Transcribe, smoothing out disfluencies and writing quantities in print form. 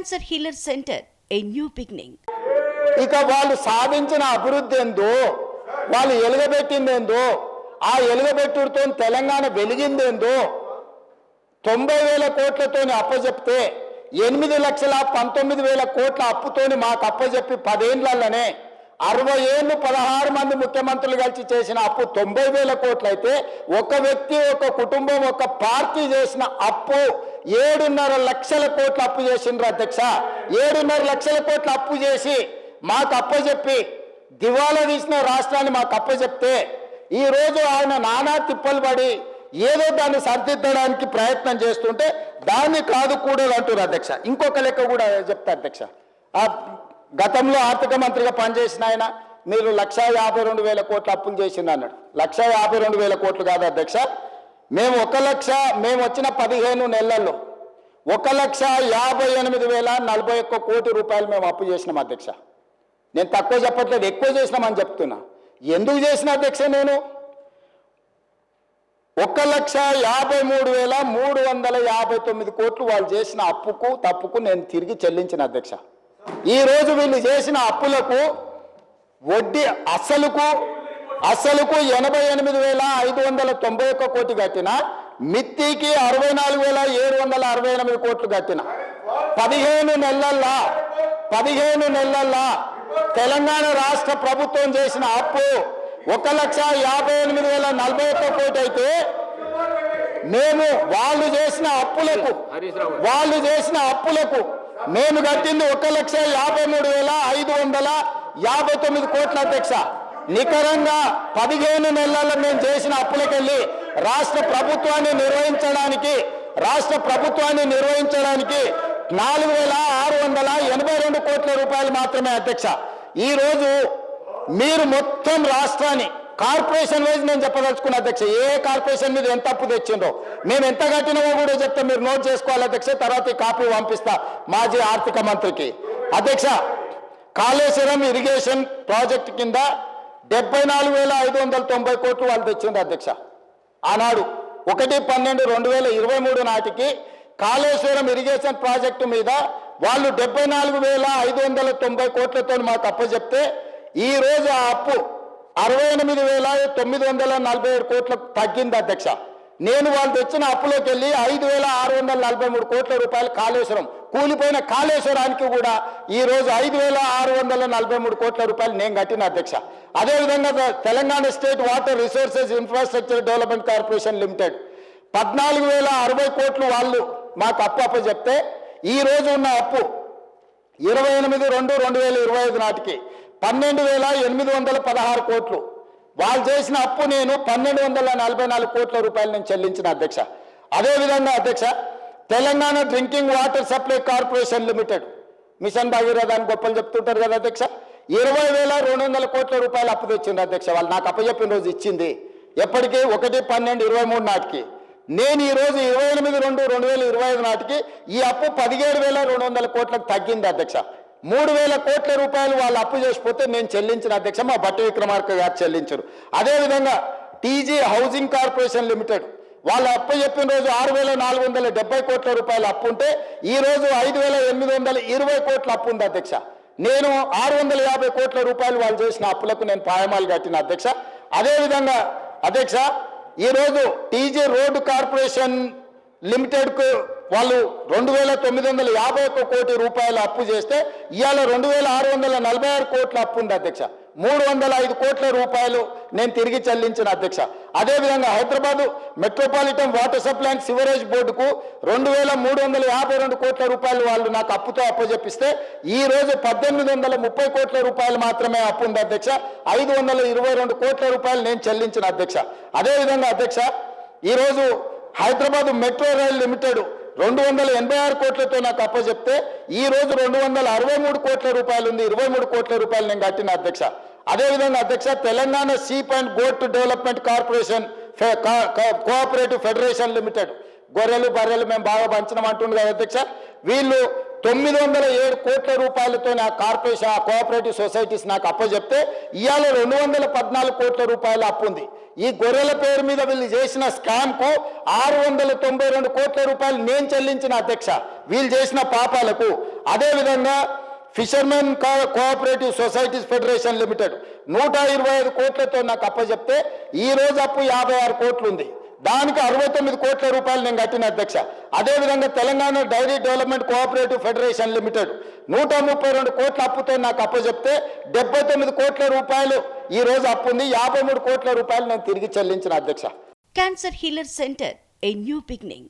Cancer Healer Center, a new beginning. ఇక వాళ్ళు సాధించిన అభివృద్ధి ఏందో, వాళ్ళు ఎలుగబెట్టింది ఏందో, ఆ ఎలుగబెట్టుడుతో తెలంగాణ వెలిగిందేందో, 90,000 కోట్లతోని అప్పచెప్తే 8,19,000 కోట్ల అప్పుతోని మాకు అప్పచెప్పి 10 ఏళ్లనే 60 ఏళ్ళు 16 మంది ముఖ్యమంత్రులు కలిసి చేసిన అప్పు 90,000 కోట్లు అయితే, ఒక వ్యక్తి, ఒక కుటుంబం, ఒక పార్టీ చేసిన అప్పు 7.5 లక్షల కోట్ల అప్పు చేసిండ్రు అధ్యక్ష. 7.5 లక్షల కోట్ల అప్పు చేసి మాకు అప్పచెప్పి దివాలా తీసిన రాష్ట్రాన్ని మాకు అప్పచెప్తే, ఈరోజు ఆయన నానా తిప్పలు పడి ఏదో దాన్ని సరిదిద్దడానికి ప్రయత్నం చేస్తుంటే దాన్ని కాదు కూడదు అంటారు అధ్యక్ష. ఇంకొక లెక్క కూడా చెప్తా అధ్యక్ష. గతంలో ఆర్థిక మంత్రిగా పనిచేసిన ఆయన మీరు 1,52,000 కోట్ల అప్పులు చేసింది అన్నాడు. 1,52,000 కోట్లు కాదు అధ్యక్ష. మేము వచ్చిన 15 నెలల్లో 1,58,041 కోటి రూపాయలు మేము అప్పు చేసినాం అధ్యక్ష. నేను తక్కువ చెప్పట్లేదు, ఎక్కువ చేసినామని చెప్తున్నా. ఎందుకు చేసిన అధ్యక్ష? నేను 1,53,359 కోట్లు వాళ్ళు చేసిన అప్పుకు తప్పుకు నేను తిరిగి చెల్లించిన అధ్యక్ష. ఈ రోజు వీళ్ళు చేసిన అప్పులకు వడ్డీ అసలుకు 88,591 కోటి కట్టిన, మిత్తికి 64,768 కోట్లు కట్టిన. 15 నెలల్లో తెలంగాణ రాష్ట్ర ప్రభుత్వం చేసిన అప్పు 1,58,041 కోటి అయితే, మేము వాళ్ళు చేసిన అప్పులకు మేము కట్టింది 1,53,559 కోట్ల అధ్యక్ష. నికరంగా 15 నెలల్లో మేము చేసిన అప్పులకెళ్ళి రాష్ట్ర ప్రభుత్వాన్ని నిర్వహించడానికి 4,682 కోట్ల రూపాయలు మాత్రమే అధ్యక్ష. ఈరోజు మీరు మొత్తం రాష్ట్రాన్ని కార్పొరేషన్ వైజ్ నేను చెప్పదలుచుకున్న అధ్యక్ష, ఏ కార్పొరేషన్ మీద ఎంత అప్పు తెచ్చిందో, మేము ఎంత కట్టినామో కూడా చెప్తే మీరు నోట్ చేసుకోవాలి అధ్యక్ష. తర్వాత ఈ కాపీ పంపిస్తా మాజీ ఆర్థిక మంత్రికి. అధ్యక్ష, కాళేశ్వరం ఇరిగేషన్ ప్రాజెక్టు కింద 74,590 కోట్లు వాళ్ళు తెచ్చింది అధ్యక్ష. ఆనాడు 1/12/2023 నాటికి కాళేశ్వరం ఇరిగేషన్ ప్రాజెక్టు మీద వాళ్ళు 74,590 కోట్లతో మాకు అప్పచెప్తే, ఈ రోజు ఆ అప్పు 68,947 కోట్లకు తగ్గింది అధ్యక్ష. నేను వాళ్ళు తెచ్చిన అప్పులోకి వెళ్ళి 5,643 కోట్ల రూపాయలు కాళేశ్వరం, కూలిపోయిన కాళేశ్వరానికి కూడా ఈ రోజు 5,643 కోట్ల రూపాయలు నేను కట్టిన అధ్యక్ష. అదేవిధంగా Telangana state water resources infrastructure development corporation limited 14,060 కోట్లు వాళ్ళు మాకు అప్పు చెప్తే, ఈ రోజు ఉన్న అప్పు 28/2/2025 నాటికి 12,816 కోట్లు. వాళ్ళు చేసిన అప్పు నేను 1,244 కోట్ల రూపాయలు నేను చెల్లించిన అధ్యక్ష. అదేవిధంగా అధ్యక్ష, Telangana drinking water supply corporation limited, mission Bhagiratha అని గొప్పలు చెప్తుంటారు కదా అధ్యక్ష, 20,200 కోట్ల రూపాయలు అప్పు తెచ్చింది అధ్యక్ష. వాళ్ళు నాకు అప్పచెప్పిన రోజు ఇచ్చింది ఎప్పటికీ 1/12/23 నాటికి. నేను ఈ రోజు 28/2/2025 నాటికి ఈ అప్పు 17,200 కోట్లకు తగ్గింది అధ్యక్ష. 3,000 కోట్ల రూపాయలు వాళ్ళు అప్పు చేసిపోతే నేను చెల్లించిన అధ్యక్ష, మా బట్టి విక్రమార్క గారు చెల్లించరు. అదేవిధంగా టీజీ హౌసింగ్ కార్పొరేషన్ లిమిటెడ్ వాళ్ళు అప్పు చెప్పిన రోజు 6,470 కోట్ల రూపాయలు అప్పు ఉంటే, ఈ రోజు 5,820 కోట్ల అప్పు ఉంది అధ్యక్ష. నేను 650 కోట్ల రూపాయలు వాళ్ళు చేసిన అప్పులకు నేను పాయమాలు కట్టిన అధ్యక్ష. అదేవిధంగా అధ్యక్ష, ఈరోజు టీజీ రోడ్డు కార్పొరేషన్ లిమిటెడ్కు వాళ్ళు 2,951 కోటి రూపాయలు అప్పు చేస్తే, ఇవాళ 2,646 కోట్ల అప్పు ఉంది అధ్యక్ష. 305 కోట్ల రూపాయలు నేను తిరిగి చెల్లించిన అధ్యక్ష. అదేవిధంగా Hyderabad metropolitan water supply and sewerage బోర్డుకు 2,352 కోట్ల రూపాయలు వాళ్ళు నాకు అప్పుతో అప్పచెప్పిస్తే, ఈ రోజు 1,830 కోట్ల రూపాయలు మాత్రమే అప్పు ఉంది అధ్యక్ష. 522 కోట్ల రూపాయలు నేను చెల్లించిన అధ్యక్ష. అదేవిధంగా అధ్యక్ష, ఈరోజు హైదరాబాద్ మెట్రో రైల్ లిమిటెడ్ 286 కోట్లతో నాకు అప్పచెప్తే, ఈ రోజు 263 కోట్ల రూపాయలు ఉంది. 23 కోట్ల రూపాయలు నేను కట్టిన అధ్యక్ష. అదేవిధంగా అధ్యక్ష, Telangana sheep and goat development corporation cooperative federation limited, గొర్రెలు బర్రెలు మేము బాగా పంచడం అంటుంది కదా అధ్యక్ష, వీళ్ళు 907 కోట్ల రూపాయలతో నా కార్పొరేషన్ కోఆపరేటివ్ సొసైటీస్ నాకు అప్పచెప్తే, ఇవాళ 214 కోట్ల రూపాయల అప్పు ఉంది. ఈ గొర్రెల పేరు మీద వీళ్ళు చేసిన స్కామ్కు 692 కోట్ల రూపాయలు నేను చెల్లించిన అధ్యక్ష. వీళ్ళు చేసిన పాపాలకు అదేవిధంగా fishermen cooperative societies federation limited 125 కోట్లతో నాకు అప్పచెప్తే ఈ రోజు అప్పు 56 కోట్లు ఉంది. దానికి 69 కోట్ల రూపాయలు నేను కట్టిన అధ్యక్ష. అదేవిధంగా Telangana dairy development cooperative federation limited 132 కోట్ల అప్పుతో నాకు అప్పచెప్తే 79 కోట్ల రూపాయలు ఈ రోజు అప్పు ఉంది. 53 కోట్ల రూపాయలు నేను తిరిగి చెల్లించిన అధ్యక్ష. Cancer Healer Center, a new beginning.